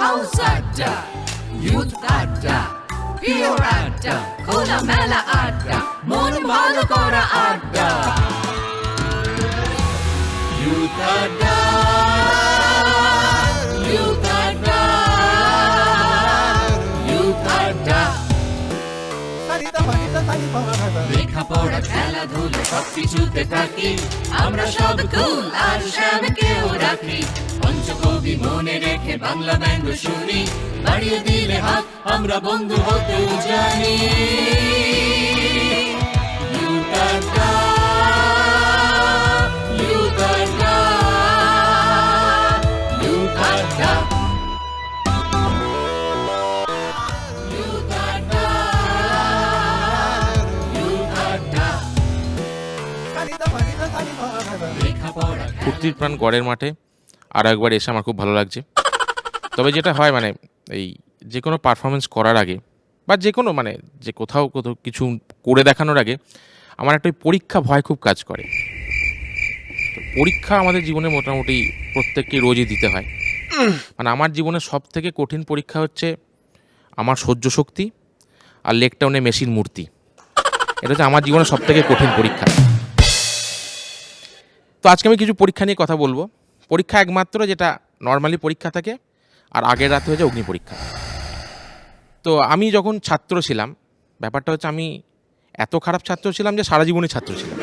House আড্ডা, youth আড্ডা, pure আড্ডা, খোলামেলা আড্ডা, মন ভালো করা আড্ডা। ইউথ আড্ডা, ইউথ আড্ডা, ইউথ আড্ডা। লেখাপড়া খেলাধুলা সবকিছুতে থাকি আমরা, সব কুল আর সবকেও রাখি। পঞ্চকবি মনে রেখে বাংলা ব্যঙ্গ শুনি, বাড়িয়ে দিলে হাত আমরা বন্ধু হতেও জানি। ইউথ আড্ডা, ইউথ আড্ডা, ইউথ আড্ডা, ইউথ আড্ডা, ইউথ আড্ডা। লেখাপড়া ফুর্তির প্রাণ গড়ের মাঠে আরও একবার এসে আমার খুব ভালো লাগছে। তবে যেটা হয় মানে এই যে কোনো পারফরমেন্স করার আগে বা যে কোনো মানে যে কোথাও কোথাও কিছু করে দেখানোর আগে আমার একটা ওই পরীক্ষা ভয় খুব কাজ করে। তো পরীক্ষা আমাদের জীবনে মোটামুটি প্রত্যেককে রোজই দিতে হয়। মানে আমার জীবনের সব থেকে কঠিন পরীক্ষা হচ্ছে আমার সহ্য শক্তি আর লেকটাউনে মেসির মূর্তি। এটা হচ্ছে আমার জীবনের সব থেকে কঠিন পরীক্ষা। তো আজকে আমি কিছু পরীক্ষা নিয়ে কথা বলবো। পরীক্ষা একমাত্র যেটা নর্মালি পরীক্ষা থাকে, আর আগের রাতে হয়ে যায় অগ্নি পরীক্ষা। তো আমি যখন ছাত্র ছিলাম, ব্যাপারটা হচ্ছে আমি এত খারাপ ছাত্র ছিলাম যে সারা জীবনে ছাত্র ছিলাম,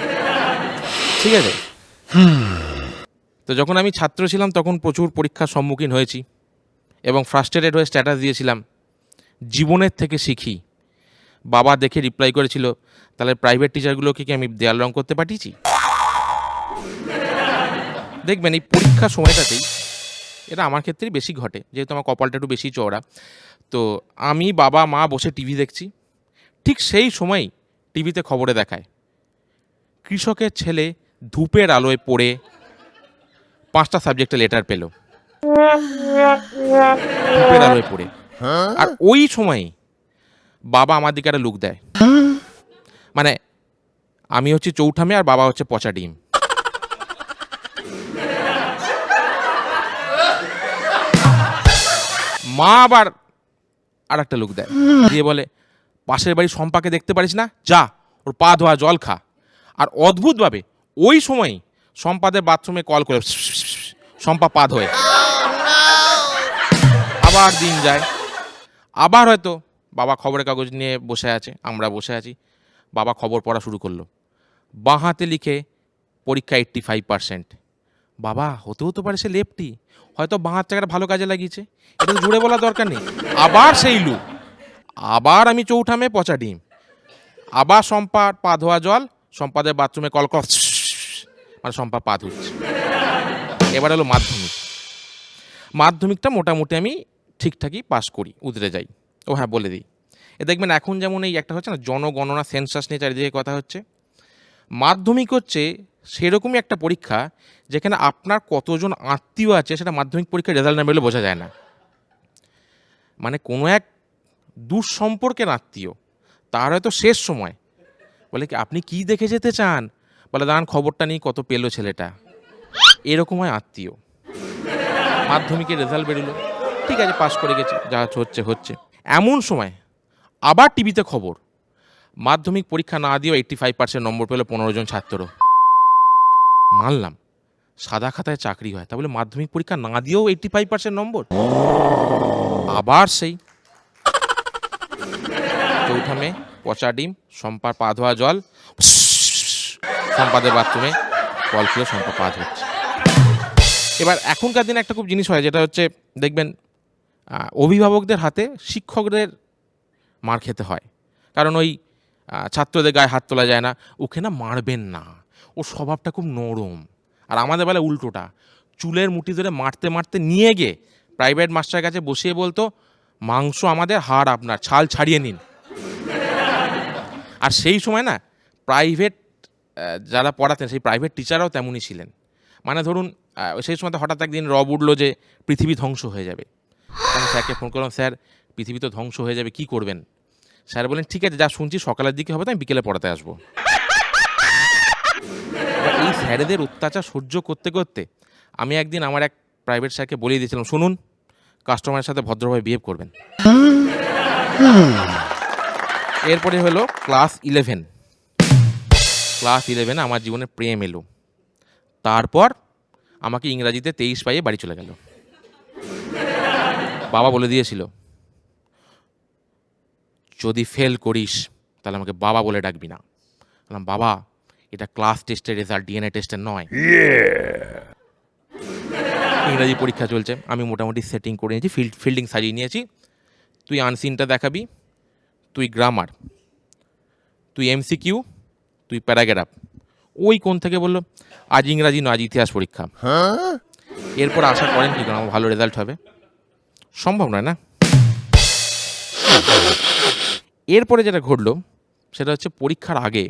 ঠিক আছে? তো যখন আমি ছাত্র ছিলাম তখন প্রচুর পরীক্ষার সম্মুখীন হয়েছি এবং ফ্রাস্ট্রেটেড হয়ে স্ট্যাটাস দিয়েছিলাম, জীবনের থেকে শিখি। বাবা দেখে রিপ্লাই করেছিল, তাহলে প্রাইভেট টিচারগুলোকে কি আমি দেয়াল রং করতে পাঠিয়েছি? দেখবেন এই পরীক্ষার সময়টাতেই এটা আমার ক্ষেত্রেই বেশি ঘটে, যেহেতু আমার কপালটা একটু বেশি চওড়া। তো আমি, বাবা, মা বসে টিভি দেখছি, ঠিক সেই সময়ই টিভিতে খবরে দেখায় কৃষকের ছেলে ধূপের আলোয় পড়ে 5টা সাবজেক্টে লেটার পেল, ধূপের আলোয় পড়ে। আর ওই সময়ই বাবা আমার দিকে একটা লুক দেয়, মানে আমি হচ্ছে চৌঠা মেয়ে আর বাবা হচ্ছে পচা ডিম। মা আবার আর একটা লুক দেয়, দিয়ে বলে, পাশের বাড়ি শম্পাকে দেখতে পারিস না, যা ওর পা ধোয়া জল খা। আর অদ্ভুতভাবে ওই সময়ই শম্পাদের বাথরুমে কল করে শম্পা পা ধোয়। আবার দিন যায়, আবার হয়তো বাবা খবরের কাগজ নিয়ে বসে আছে, আমরা বসে আছি, বাবা খবর পড়া শুরু করলো, বাঁ হাতে লিখে পরীক্ষা 85%। বাবা হতেও তো পারে সে লেফটি, হয়তো বাঁ হাত চাকাটা ভালো কাজে লাগিয়েছে, এটা তো জুড়ে বলার দরকার নেই। আবার সেই লুক, আবার আমি চৌঠা মেয়ে পচা ডিম, আবার শম্পার পা ধোয়া জল, শম্পাদের বাথরুমে কল কর, মানে শম্পা পা ধুচ্ছে। এবার হলো মাধ্যমিক। মাধ্যমিকটা মোটামুটি আমি ঠিকঠাকই পাস করি, উতরে যাই। ও হ্যাঁ বলে দিই, এ দেখবেন এখন যেমন এই একটা হচ্ছে না জনগণনা, সেন্সাস নিয়ে চারিদিকে কথা হচ্ছে, মাধ্যমিক হচ্ছে সেরকমই একটা পরীক্ষা যেখানে আপনার কতজন আত্মীয় আছে সেটা মাধ্যমিক পরীক্ষার রেজাল্ট না বেরোলে বোঝা যায় না। মানে কোনো এক দুঃসম্পর্কের আত্মীয়, তার হয়তো শেষ সময় বলে কি আপনি কি দেখে যেতে চান, বলে দাঁড়ান খবরটা নিয়ে কত পেলো ছেলেটা, এরকম হয় আত্মীয়। মাধ্যমিকের রেজাল্ট বেরোলো, ঠিক আছে পাস করে গেছে, যা হচ্ছে হচ্ছে। এমন সময় আবার টিভিতে খবর, মাধ্যমিক পরীক্ষা না দিয়েও 85% নম্বর পেলো 15 জন ছাত্র। মানলাম সাদা খাতায় চাকরি হয়, তা বলে মাধ্যমিক পরীক্ষা না দিয়েও 85% নম্বর। আবার সেই চৌঠা মেয়ে পচা ডিম, শম্পার পা ধোয়া জল, শম্পাদের বাথরুমে কল খুলে শম্পা পা ধুচ্ছে। এবার এখনকার দিনে একটা খুব জিনিস হয়, যেটা হচ্ছে দেখবেন অভিভাবকদের হাতে শিক্ষকদের মার খেতে হয়, কারণ ওই ছাত্রদের গায়ে হাত তোলা যায় না, ওকে না মারবেন না, ও স্বভাবটা খুব নরম। আর আমাদের বেলা উল্টোটা, চুলের মুঠি ধরে মারতে মারতে নিয়ে গিয়ে প্রাইভেট মাস্টারের কাছে বসিয়ে বলতো, মাংস আমাদের, হাড় আপনার, ছাল ছাড়িয়ে নিন। আর সেই সময় না প্রাইভেট যারা পড়াতেন সেই প্রাইভেট টিচাররাও তেমনই ছিলেন। মানে ধরুন সেই সময় হঠাৎ একদিন রব উঠলো যে পৃথিবী ধ্বংস হয়ে যাবে, আমি স্যারকে ফোন করলাম, স্যার পৃথিবী তো ধ্বংস হয়ে যাবে, কী করবেন? স্যার বলেন ঠিক আছে, যা শুনছি সকালের দিকে হবে, তো আমি বিকেলে পড়াতে আসবো। এই স্যারেদের অত্যাচার সহ্য করতে করতে আমি একদিন আমার এক প্রাইভেট স্যারকে বলিয়ে দিয়েছিলাম, শুনুন কাস্টমারের সাথে ভদ্রভাবে বিহেভ করবেন। এরপরে হলো ক্লাস 11। ক্লাস 11 আমার জীবনে প্রেম এলো। তারপর আমাকে ইংরাজিতে 23 পাইয়ে বাড়ি চলে গেল। বাবা বলে দিয়েছিল, যদি ফেল করিস তাহলে আমাকে বাবা বলে ডাকবি না। বললাম, বাবা এটা ক্লাস টেস্টের রেজাল্ট, ডিএনএ টেস্টের নয়। ইংরাজি পরীক্ষা চলছে, আমি মোটামুটি সেটিং করে নিয়েছি, ফিল্ডিং সাজিয়ে নিয়েছি। তুই আনসিনটা দেখাবি, তুই গ্রামার, তুই এমসিকিউ, তুই প্যারাগ্রাফ। ওই কোন থেকে বললো, আজ ইংরাজি নয়, আজ ইতিহাস পরীক্ষা। এরপর আশা করেন কি আমার ভালো রেজাল্ট হবে? সম্ভব নয় না। এরপরে যেটা ঘটলো সেটা হচ্ছে পরীক্ষার আগে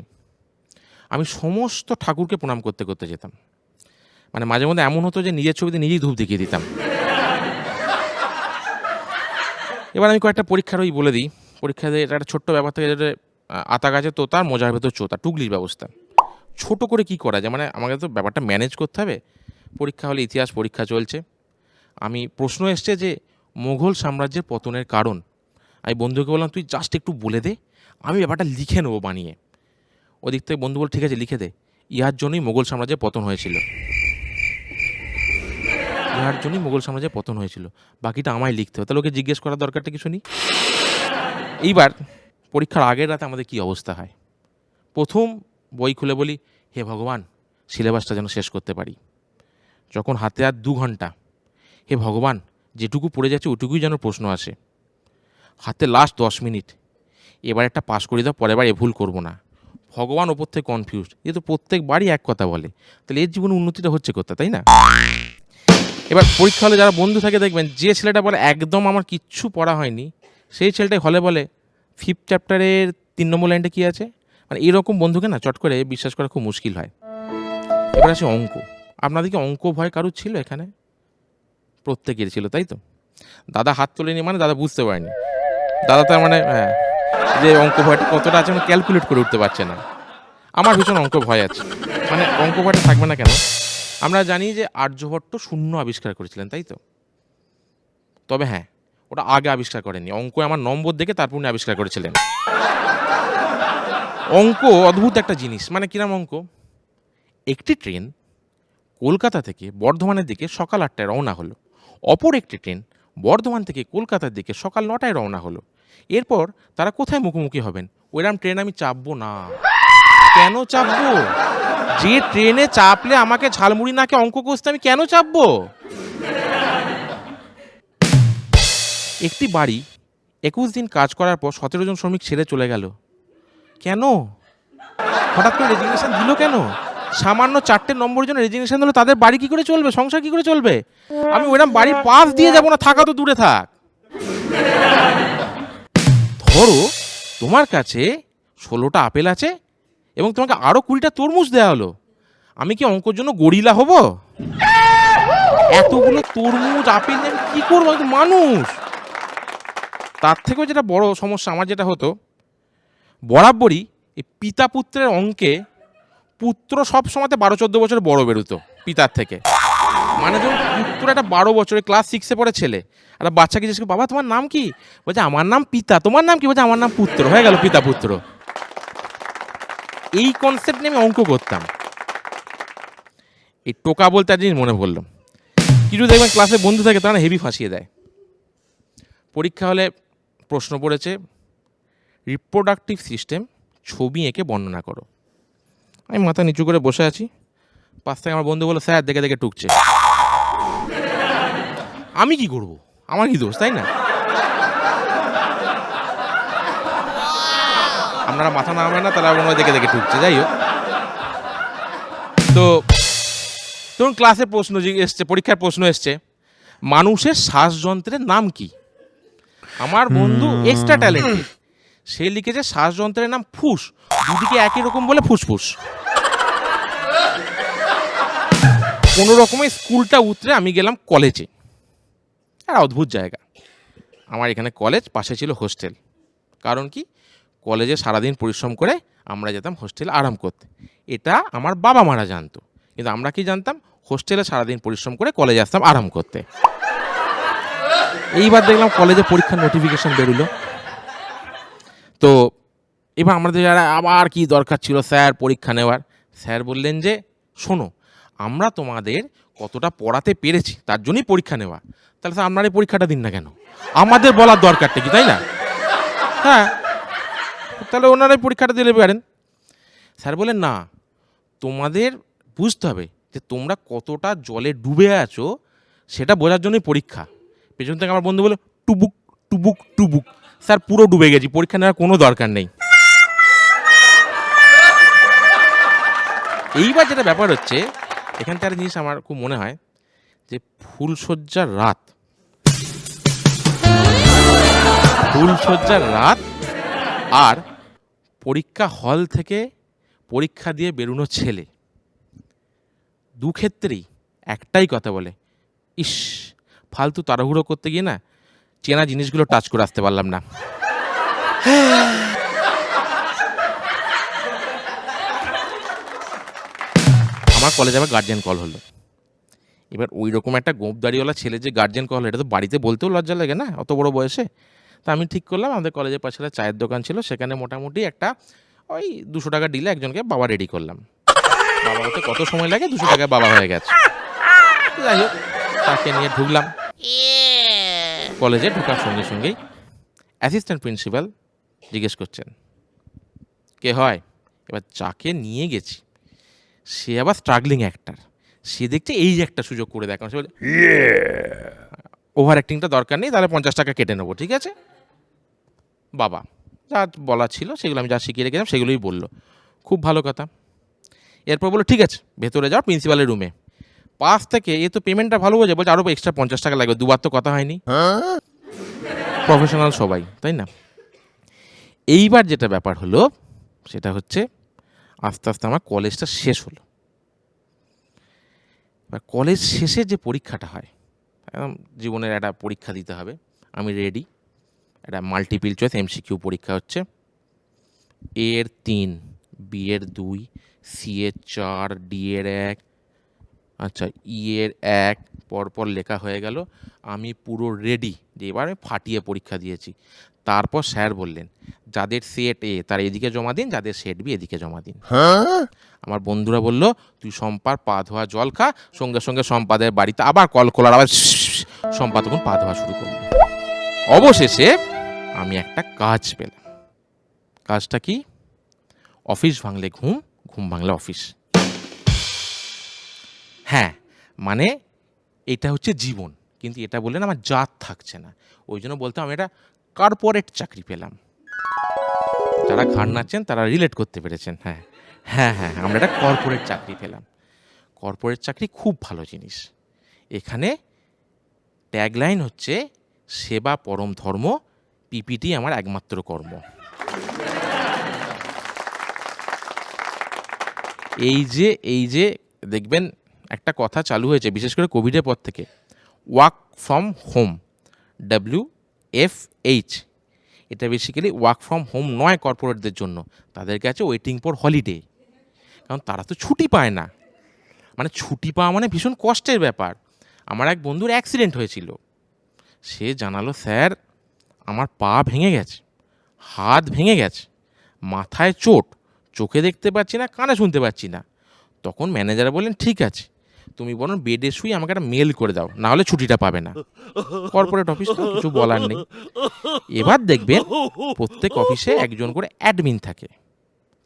আমি সমস্ত ঠাকুরকে প্রণাম করতে করতে যেতাম। মানে মাঝে মধ্যে এমন হতো যে নিজের ছবিতে নিজেই ধূপ দেখিয়ে দিতাম। এবার আমি কয়েকটা পরীক্ষার ওই বলে দিই। পরীক্ষা দিয়ে এটা একটা ছোট্ট ব্যাপার থেকে, যেটা আতা গাছে তোতার মোজার ভেতর চোতা, টুকলির ব্যবস্থা। ছোট করে কি করা যায়, মানে আমাকে তো ব্যাপারটা ম্যানেজ করতে হবে। পরীক্ষা হলে ইতিহাস পরীক্ষা চলছে, আমি প্রশ্ন এসছে যে মোগল সাম্রাজ্যের পতনের কারণ। আমি বন্ধুকে বললাম, তুই জাস্ট একটু বলে দে, আমি ব্যাপারটা লিখে নেবো বানিয়ে। ওদিক থেকে বন্ধু বল, ঠিক আছে লিখে দে, ইহার জন্যই মোগল সাম্রাজ্যের পতন হয়েছিল, ইহার জন্যই মোগল সাম্রাজ্যের পতন হয়েছিল, বাকিটা আমায় লিখতে হবে। তাহলে ওকে জিজ্ঞেস করার দরকারটা কিছু নেই। এইবার পরীক্ষার আগের রাতে আমাদের কী অবস্থা হয়, প্রথম বই খুলে বলি, হে ভগবান সিলেবাসটা যেন শেষ করতে পারি। যখন হাতে আর 2 ঘন্টা, হে ভগবান যেটুকু পড়ে যাচ্ছে ওটুকুই যেন প্রশ্ন আসে। হাতে লাস্ট 10 মিনিট, এবার একটা পাস করে দাও, পরের বার এ ভুল করবো না। ভগবান ওপর থেকে কনফিউজ, এ তো প্রত্যেকবারই এক কথা বলে, তাহলে এর জীবনে উন্নতিটা হচ্ছে কোথায়, তাই না? এবার পরীক্ষা হলে যারা বন্ধু থাকে দেখবেন, যে ছেলেটা বলে একদম আমার কিচ্ছু পড়া হয়নি, সেই ছেলেটাই হলে বলে 5th চ্যাপ্টারের 3 নম্বর লাইনটা কী আছে। মানে এরকম বন্ধুকে না চট করে বিশ্বাস করা খুব মুশকিল হয়। এবার আসে অঙ্ক। আপনাদের কি অঙ্ক ভয় কারুর ছিল এখানে? প্রত্যেকের ছিল, তাই তো? দাদা হাত তোলেনি মানে দাদা বুঝতে পারেনি। দাদা তার মানে হ্যাঁ, যে অঙ্ক ভয়টা কতটা আছে মানে ক্যালকুলেট করে উঠতে পারছে না। আমার ভীষণ অঙ্ক ভয় আছে, মানে অঙ্ক ভয়টা থাকবে না কেন? আমরা জানি যে আর্যভট্ট শূন্য আবিষ্কার করেছিলেন, তাই তো? তবে হ্যাঁ, ওটা আগে আবিষ্কার করেননি, অঙ্ক আমার নম্বর দেখে তারপর উনি আবিষ্কার করেছিলেন। অঙ্ক অদ্ভুত একটা জিনিস, মানে কিরম অঙ্ক, একটি ট্রেন কলকাতা থেকে বর্ধমানের দিকে সকাল 8টায় রওনা হলো, অপর একটি ট্রেন বর্ধমান থেকে কলকাতার দিকে সকাল 9টায় রওনা হলো। এরপর তারা কোথায় মুখোমুখি হবেন? ওইরকম ট্রেন আমি চাপবো না। কেন চাপবো? যে ট্রেনে চাপলে আমাকে ঝালমুড়ি নাকে অঙ্ক কষতে, আমি কেন চাপবো? একটি বাড়ি 21 দিন কাজ করার পর 17 জন শ্রমিক ছেড়ে চলে গেল। কেন? হঠাৎ করে রেজিগনেশন দিল কেন? সামান্য 4টে নম্বরের জন্য রেজিগনেশন দিল, তাদের বাড়ি কি করে চলবে, সংসার কি করে চলবে? আমি ওইরকম বাড়ির পাশ দিয়ে যাবো না, থাকা তো দূরে থাক। ধরো তোমার কাছে 16টা আপেল আছে এবং তোমাকে আরো 20টা তরমুজ দেওয়া হলো, আমি কি অঙ্কর জন্য গরিলা হব? এতগুলো তরমুজ আপেল আমি কি করবো? আমি তো মানুষ। তার থেকেও যেটা বড় সমস্যা আমার যেটা হতো, বরাবরই এই পিতা পুত্রের অঙ্কে পুত্র সব সময় 12-14 বছর বড় বেরোতো পিতার থেকে। মানে ধরুন পুত্র একটা 12 বছরের ক্লাস 6-এ পড়ে ছেলে, একটা বাচ্চাকে জিজ্ঞেস করে, বাবা তোমার নাম কি? বলছে আমার নাম পিতা। তোমার নাম কি? বলছে আমার নাম পুত্র। হয়ে গেল পিতা পুত্র। এই কনসেপ্ট নিয়ে আমি অঙ্ক করতাম। এই টোকা বলতে আর জিনিস মনে পড়লো, কিছু দেখবেন ক্লাসে বন্ধু থাকে তারা হেভি ফাঁসিয়ে দেয়। পরীক্ষা হলে প্রশ্ন পড়েছে, রিপ্রোডাক্টিভ সিস্টেম ছবি এঁকে বর্ণনা করো। আমি মাথা নিচু করে বসে আছি, পাশ থেকে আমার বন্ধু বললো, স্যার দেখে দেখে টুকছে। আমি কি করব? আমার কি দোষ, তাই না? আপনারা মাথা নামাবেন না, তারা মনে হয় দেখে দেখে টুকছে। যাই হোক, তো ধরুন ক্লাসে প্রশ্ন এসছে, পরীক্ষার প্রশ্ন এসছে, মানুষের শ্বাসযন্ত্রের নাম কি? আমার বন্ধু এক্সট্রা ট্যালেন্টেড, সে লিখেছে শ্বাসযন্ত্রের নাম ফুস, দুদিকে একই রকম বলে ফুসফুস। কোনো রকমের স্কুলটা উতরে আমি গেলাম কলেজে। আর অদ্ভুত জায়গা, আমার এখানে কলেজ, পাশে ছিল হোস্টেল। কারণ কি, কলেজে সারাদিন পরিশ্রম করে আমরা যেতাম হোস্টেলে আরাম করতে। এটা আমার বাবা মারা জানতো, কিন্তু আমরা কি জানতাম? হোস্টেলে সারাদিন পরিশ্রম করে কলেজে আসতাম আরাম করতে। এইবার দেখলাম কলেজে পরীক্ষার নোটিফিকেশন বেরোলো। তো এবার আমাদের আবার কি দরকার ছিল স্যার পরীক্ষা নেওয়ার। স্যার বললেন যে শোনো, আমরা তোমাদের কতটা পড়াতে পেরেছি তার জন্যই পরীক্ষা নেওয়া, তাহলে স্যার আপনার এই পরীক্ষাটা দিন না কেন, আমাদের বলার দরকারটা কি, তাই না? হ্যাঁ, তাহলে ওনারাই পরীক্ষাটা দিলে পারেন। স্যার বলেন না, তোমাদের বুঝতে হবে যে তোমরা কতটা জলে ডুবে আছো সেটা বোঝার জন্যই পরীক্ষা। পেছন থেকে আমার বন্ধু বলে টুবুক টুবুক টুবুক। স্যার পুরো ডুবে গেছি, পরীক্ষা নেওয়ার কোনো দরকার নেই। এইবার যেটা ব্যাপার হচ্ছে, এখানটা একটা জিনিস আমার খুব মনে হয় যে ফুলশয্যার রাত আর পরীক্ষা হল থেকে পরীক্ষা দিয়ে বেরোনো ছেলে, দু ক্ষেত্রেই একটাই কথা বলে, ইস ফালতু তাড়াহুড়ো করতে গিয়ে না চেনা জিনিসগুলো টাচ করে আসতে পারলাম না। আমার কলেজে আবার গার্জিয়ান কল হলো। এবার ওই রকম একটা গোঁপদাড়িওয়ালা ছেলে যে গার্জিয়ান কল, এটা তো বাড়িতে বলতেও লজ্জা লাগে না অত বড় বয়সে। তা আমি ঠিক করলাম, আমাদের কলেজের পাশে একটা চায়ের দোকান ছিল, সেখানে মোটামুটি একটা ওই 200 টাকা ডিলে একজনকে বাবা রেডি করলাম। বাবা হতে কত সময় লাগে, 200 টাকায় বাবা হয়ে গেছে। যাই হোক, তাকে নিয়ে ঢুকলাম। কলেজে ঢোকার সঙ্গে সঙ্গেই অ্যাসিস্ট্যান্ট প্রিন্সিপাল জিজ্ঞেস করছেন কে হয়। এবার যাকে নিয়ে গেছি সে আবার স্ট্রাগলিং অ্যাক্টার, সে দেখছে এই যে একটা সুযোগ করে দেখানো। সে বলে ওভার অ্যাক্টিংটা দরকার নেই, তাহলে 50 টাকা কেটে নেবো, ঠিক আছে। বাবা যা বলা ছিল সেগুলো আমি যা শিখিয়ে রেখেছিলাম সেগুলোই বললো, খুব ভালো কথা। এরপর বললো ঠিক আছে ভেতরে যাও প্রিন্সিপালের রুমে। পাশ থেকে এ তো পেমেন্টটা ভালো বোঝে, বলছে আরও এক্সট্রা 50 টাকা লাগবে, দুবার তো কথা হয়নি, প্রফেশনাল সবাই, তাই না। এইবার যেটা ব্যাপার হলো সেটা হচ্ছে আস্তে আস্তে আমার কলেজটা শেষ হলো। এবার কলেজ শেষে যে পরীক্ষাটা হয়, একদম জীবনের একটা পরীক্ষা দিতে হবে, আমি রেডি। একটা মাল্টিপল চয়েস এমসিকিউ পরীক্ষা হচ্ছে। এ এর 3, বি এর 2, সি এর 4, ডি এর 1, আচ্ছা ই এর 1 পরপর লেখা হয়ে গেল। আমি পুরো রেডি যে এবার আমি ফাটিয়ে পরীক্ষা দিয়েছি। তারপর স্যার বললেন যাদের সেট এ তার এদিকে জমা দিন, যাদের সেট বি এদিকে জমা দিন। আমার বন্ধুরা বলল তুই সম্পার পা ধোয়া জল খা, সঙ্গে সঙ্গে সম্পাদের বাড়িতে আবার কল খোলার আবার সম্পা তখন পা ধোয়া শুরু করল। অবশেষে আমি একটা কাজ পেলাম। কাজটা কি? অফিস ভাঙলে ঘুম, ঘুম ভাঙলে অফিস। হ্যাঁ, মানে এটা হচ্ছে জীবন, কিন্তু এটা বললেন আমার জাত থাকছে না, ওই জন্য বলতে আমি একটা কর্পোরেট চাকরি পেলাম। যারা ঘাড় নাচ্ছেন তারা রিলেট করতে পেরেছেন। হ্যাঁ হ্যাঁ হ্যাঁ, আমরা একটা কর্পোরেট চাকরি পেলাম। কর্পোরেট চাকরি খুব ভালো জিনিস। এখানে ট্যাগলাইন হচ্ছে সেবা পরম ধর্ম, পিপিটি আমার একমাত্র কর্ম। এই যে দেখবেন একটা কথা চালু হয়েছে বিশেষ করে কোভিডের পর থেকে, ওয়ার্ক ফ্রম হোম, WFH। এটা বেসিক্যালি ওয়ার্ক ফ্রম হোম নয় কর্পোরেটদের জন্য, তাদের কাছে ওয়েটিং ফর হলিডে, কারণ তারা তো ছুটি পায় না। মানে ছুটি পাওয়া মানে ভীষণ কষ্টের ব্যাপার। আমার এক বন্ধুর অ্যাক্সিডেন্ট হয়েছিল, সে জানালো স্যার আমার পা ভেঙে গেছে, হাত ভেঙে গেছে, মাথায় চোট, চোখে দেখতে পাচ্ছি না, কানে শুনতে পাচ্ছি না। তখন ম্যানেজার বললেন ঠিক আছে তুমি বরং বেডে শুয়ে আমাকে একটা মেল করে দাও, না হলে ছুটিটা পাবে না। কর্পোরেট অফিস তো কিছু বলার নেই। এবার দেখবেন প্রত্যেক অফিসে একজন করে অ্যাডমিন থাকে।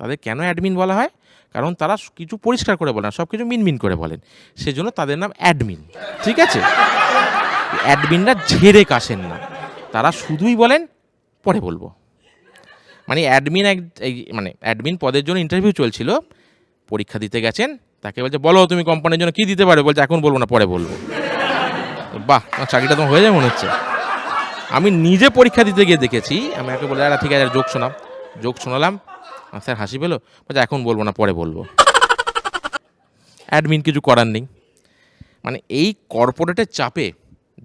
তাদের কেন অ্যাডমিন বলা হয়? কারণ তারা কিছু পরিষ্কার করে বলেন, সব কিছু মিনমিন করে বলেন, সেজন্য তাদের নাম অ্যাডমিন, ঠিক আছে। অ্যাডমিনরা ঝেড়ে কাশেন না, তারা শুধুই বলেন পরে বলবো। মানে অ্যাডমিন পদের জন্য ইন্টারভিউ চলছিল, পরীক্ষা দিতে গেছেন, তাকে বলছে বলো তুমি কোম্পানির জন্য কী দিতে পারো, বলছে এখন বলবো না পরে বলবো। বাহ, চাকরিটা তোমার হয়ে যায় মনে হচ্ছে। আমি নিজে পরীক্ষা দিতে গিয়ে দেখেছি, আমি একে বলে ঠিক আছে যোগ শোনালাম, স্যার হাসি পেলো, বলছে এখন বলবো না পরে বলবো। অ্যাডমিন কিছু করার নেই। মানে এই কর্পোরেটের চাপে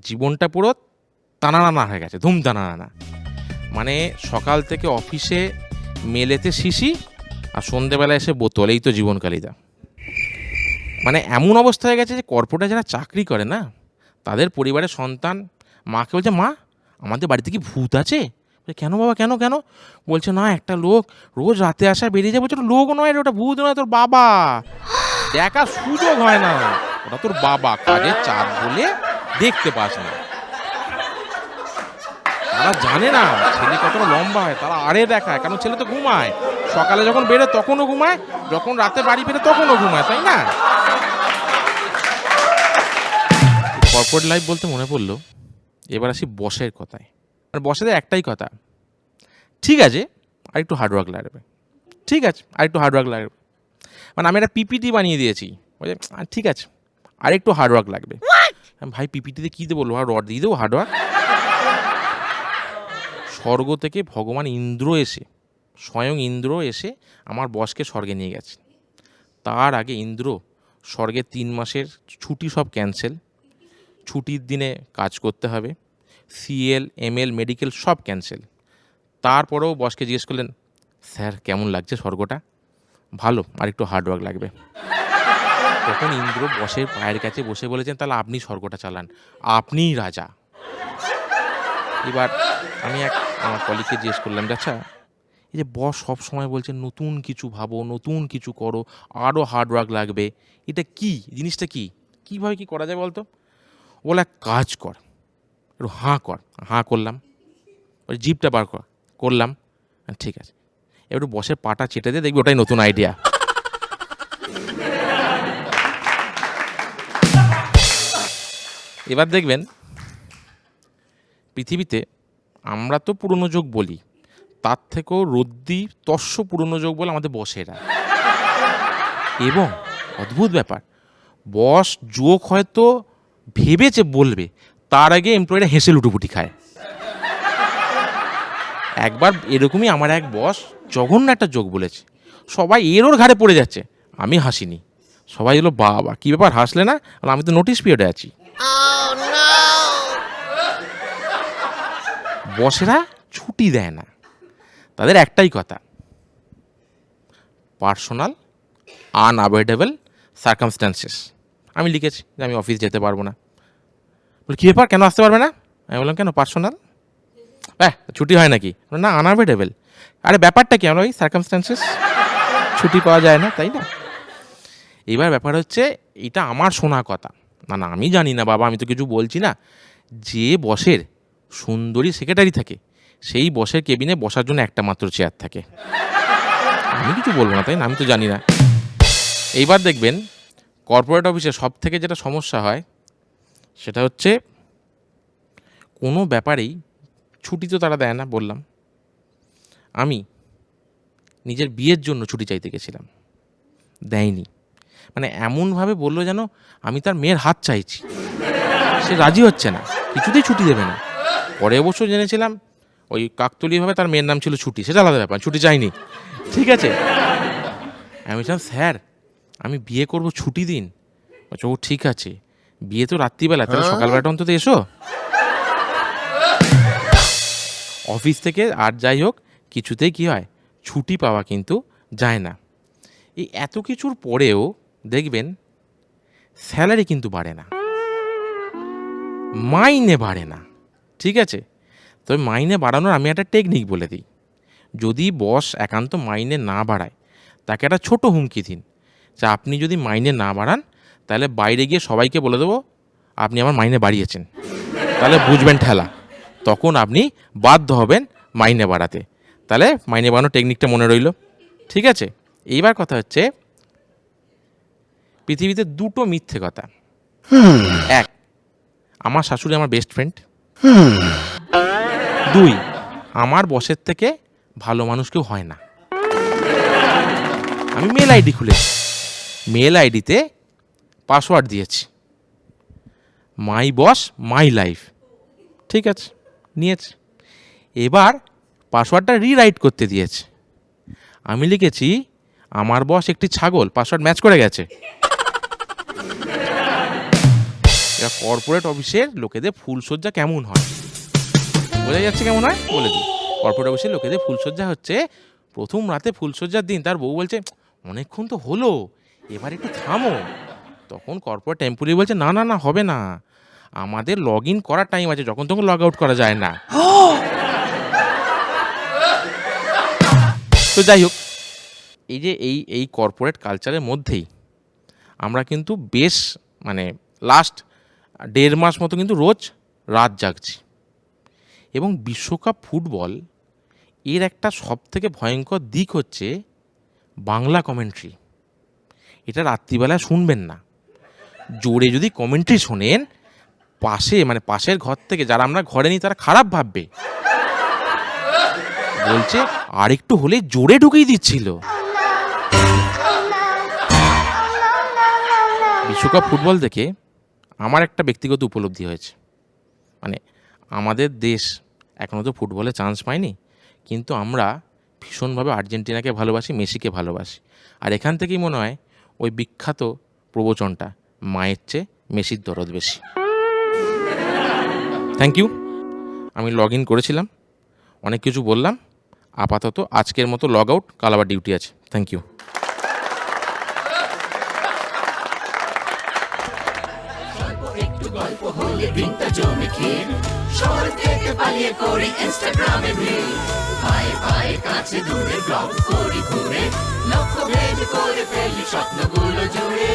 জীবনটা পুরো টানানা হয়ে গেছে, ধুম টানানা। মানে সকাল থেকে অফিসে মেলেতে শিশি আর সন্ধেবেলা এসে বোতল, এই তো জীবন কালিদা। মানে এমন অবস্থা হয়ে গেছে যে কর্পোরেটে যারা চাকরি করে না, তাদের পরিবারের সন্তান মাকে বলছে, মা আমাদের বাড়িতে কি ভূত আছে? কেন বাবা, কেন কেন? বলছে, না একটা লোক রোজ রাতে আসা বেরিয়ে যায়। বলছে, ওটা লোক নয় রে, ওটা ভূত নয়, তোর বাবা। দেখার সুযোগ হয় না, ওটা তোর বাবা, কাজের চাপ বলে দেখতে পাস না। তারা জানে না ছেলে কতটা লম্বা হয়, তারা আড়ে দেখায়, কারণ ছেলে তো ঘুমায়, সকালে যখন বেরোয় তখনও ঘুমায়, যখন রাতে বাড়ি ফেরে তখনও ঘুমায়, তাই না? কর্পোরেট লাইফ বলতে মনে পড়লো, এবার আসি বসের কথায়। আর বসেদের একটাই কথা, ঠিক আছে আর একটু হার্ডওয়ার্ক লাগবে, ঠিক আছে আর একটু হার্ডওয়ার্ক লাগবে। মানে আমি একটা পিপিটি বানিয়ে দিয়েছি, বলছে ঠিক আছে আর একটু হার্ডওয়ার্ক লাগবে। ভাই পিপিটিতে কী দেবো, লোহার রড দিয়ে দেবো হার্ডওয়ার্ক? স্বর্গ থেকে ভগবান ইন্দ্র এসে, স্বয়ং ইন্দ্র এসে আমার বসকে স্বর্গে নিয়ে গেছে। তার আগে ইন্দ্র স্বর্গের 3 মাসের ছুটি সব ক্যান্সেল, ছুটির দিনে কাজ করতে হবে, সিএল এমএল মেডিকেল সব ক্যান্সেল। তারপরেও বসকে জিজ্ঞেস করলেন, স্যার কেমন লাগছে স্বর্গটা? ভালো, আর একটু হার্ডওয়ার্ক লাগবে। তখন ইন্দ্র বসের পায়ের কাছে বসে বলেছেন, তাহলে আপনি স্বর্গটা চালান, আপনিই রাজা। এবার আমি আমার কলিগকে জিজ্ঞেস করলাম, আচ্ছা এই যে বস সব সময় বলছে নতুন কিছু ভাবো, নতুন কিছু করো, আরও হার্ডওয়ার্ক লাগবে, এটা কি জিনিসটা, কীভাবে কী করা যায় বলতো? বলে এক কাজ কর, একটু হাঁ কর। হাঁ করলাম, ওই জিভটা বার করলাম, ঠিক আছে এবার একটু বসের পাটা চেটে দিয়ে দেখবি, ওটাই নতুন আইডিয়া। এবার দেখবেন পৃথিবীতে আমরা তো পুরনো যুগ বলি, তার থেকেও রদ্দি তস্য পুরনো যুগ বলে আমাদের বসেরা। এবং অদ্ভুত ব্যাপার, বস যোগ হয়তো ভেবেছে বলবে, তার আগে এমপ্লয়িরা হেসে লুটুপুটি খায়। একবার এরকমই আমার এক বস জঘন্য একটা যোগ বলেছে, সবাই এর ওর ঘাড়ে পড়ে যাচ্ছে, আমি হাসিনি। সবাই হলো, বাবা কী ব্যাপার হাসলে না? আমি তো নোটিশ পিরিয়ডে আছি। বসেরা ছুটি দেয় না, তাদের একটাই কথা, পার্সোনাল আনঅ্যাভয়েডেবল সার্কামস্ট্যান্সেস। আমি লিখেছি যে আমি অফিস যেতে পারবো না। বলি কী ব্যাপার, কেন আসতে পারবে না? আমি বললাম, কেন পার্সোনাল? ছুটি হয় নাকি? না আনঅ্যাভয়েডেবল। আরে ব্যাপারটা কি? আমরা ওই সার্কামস্ট্যান্সেস, ছুটি পাওয়া যায় না, তাই না? এবার ব্যাপার হচ্ছে, এটা আমার শোনা কথা, না না আমি জানি না বাবা, আমি তো কিছু বলছি না। যে বসের সুন্দরী সেক্রেটারি থাকে, সেই বসের কেবিনে বসার জন্য একটা মাত্র চেয়ার থাকে। আমি কিছু বলবো না, তাই না? আমি তো জানি না। এইবার দেখবেন কর্পোরেট অফিসে সব থেকে যেটা সমস্যা হয়, সেটা হচ্ছে কোনো ব্যাপারেই ছুটি তো তারা দেয় না। বললাম আমি নিজের বিয়ের জন্য ছুটি চাইতে গেছিলাম, দেয়নি। মানে এমনভাবে বললো যেন আমি তার মেয়ের হাত চাইছি, সে রাজি হচ্ছে না, কিছুতেই ছুটি দেবে না। পরে অবশ্য জেনেছিলাম ওই কাকতলীয়ভাবে তার মেয়ের নাম ছিল ছুটি, সেটা আলাদা ব্যাপার, ছুটি চাইনি, ঠিক আছে। আমি বলছিলাম, স্যার আমি বিয়ে করব, ছুটি দিন। ও ঠিক আছে, বিয়ে তো রাত্রিবেলা, তাহলে সকালবেলাটা অন্তত এসো। অফিস থেকে আর যাই হোক কিছুতেই কী হয়, ছুটি পাওয়া কিন্তু যায় না। এই এত কিছুর পরেও দেখবেন স্যালারি কিন্তু বাড়ে না, মাইনে বাড়ে না, ঠিক আছে। তবে মাইনে বাড়ানোর আমি একটা টেকনিক বলে দিই। যদি বস একান্ত মাইনে না বাড়ায়, তাকে একটা ছোট হুমকি দিন যে আপনি যদি মাইনে না বাড়ান, তাহলে বাইরে গিয়ে সবাইকে বলে দেবো আপনি আমার মাইনে বাড়িয়েছেন, তাহলে বুঝবেন ঠেলা, তখন আপনি বাধ্য হবেন মাইনে বাড়াতে। তাহলে মাইনে বাড়ানোর টেকনিকটা মনে রইল, ঠিক আছে। এইবার কথা হচ্ছে, পৃথিবীতে 2টো মিথ্যে কথা। এক, আমার শাশুড়ি আমার বেস্ট ফ্রেন্ড। 2, আমার বসের থেকে ভালো মানুষ কেউ হয় না। আমি মেল আইডি খুলেছি, মেল আইডিতে পাসওয়ার্ড দিয়েছি, মাই বস মাই লাইফ, ঠিক আছে, নিয়েছে। এবার পাসওয়ার্ডটা রিরাইট করতে দিয়েছে, আমি লিখেছি আমার বস একটি ছাগল, পাসওয়ার্ড ম্যাচ করে গেছে। কর্পোরেট অফিসের লোকেদের ফুলসজ্জা কেমন হয় বোঝা যাচ্ছে, কেমন হয় বলে দিই। কর্পোরেট অফিসের লোকেদের ফুলসজ্জা হচ্ছে, প্রথম রাতে ফুলসজ্জার দিন তার বউ বলছে অনেকক্ষণ তো হলো, এবার একটু থামো। তখন কর্পোরেট এমপ্লয়ি বলছে না না না হবে না, আমাদের লগ ইন করার টাইম আছে, যখন তখন লগ আউট করা যায় না। তো যাই হোক, এই যে এই কর্পোরেট কালচারের মধ্যেই আমরা কিন্তু বেশ মানে লাস্ট 1.5 মাস মতো কিন্তু রোজ রাত জাগছি। এবং বিশ্বকাপ ফুটবল এর একটা সবথেকে ভয়ঙ্কর দিক হচ্ছে বাংলা কমেন্ট্রি। এটা রাত্রিবেলা শুনবেন না। জোরে যদি কমেন্ট্রি শোনেন, পাশের ঘর থেকে যারা আমরা ঘরে নিই তারা খারাপ ভাববে, বলছে আর একটু হলে জোরে ঢুকিয়ে দিচ্ছিল। বিশ্বকাপ ফুটবল দেখে আমার একটা ব্যক্তিগত উপলব্ধি হয়েছে, মানে আমাদের দেশ এখনও তো ফুটবলে চান্স পায়নি, কিন্তু আমরা ভীষণভাবে আর্জেন্টিনাকে ভালোবাসি, মেসিকে ভালোবাসি। আর এখান থেকেই মনে হয় ওই বিখ্যাত প্রবচনটা, মায়ের চেয়ে মেসির দরদ বেশি। Thank you. আমি লগ ইন করেছিলাম, অনেক কিছু বললাম। আপাতত আজকের মতো লগ আউট, কাল আবার ডিউটি আছে। Thank you. একটু গল্প হলে দিনটা জমে ক্ষীর, শহর থেকে পালিয়ে করি ইনস্টাগ্রামে ভিড়, পায়ে পায়ে কাছে দূরে ব্লগ করি ঘুরে, লক্ষ্য ভেদ করে ফেলি স্বপ্নগুলো জুড়ে।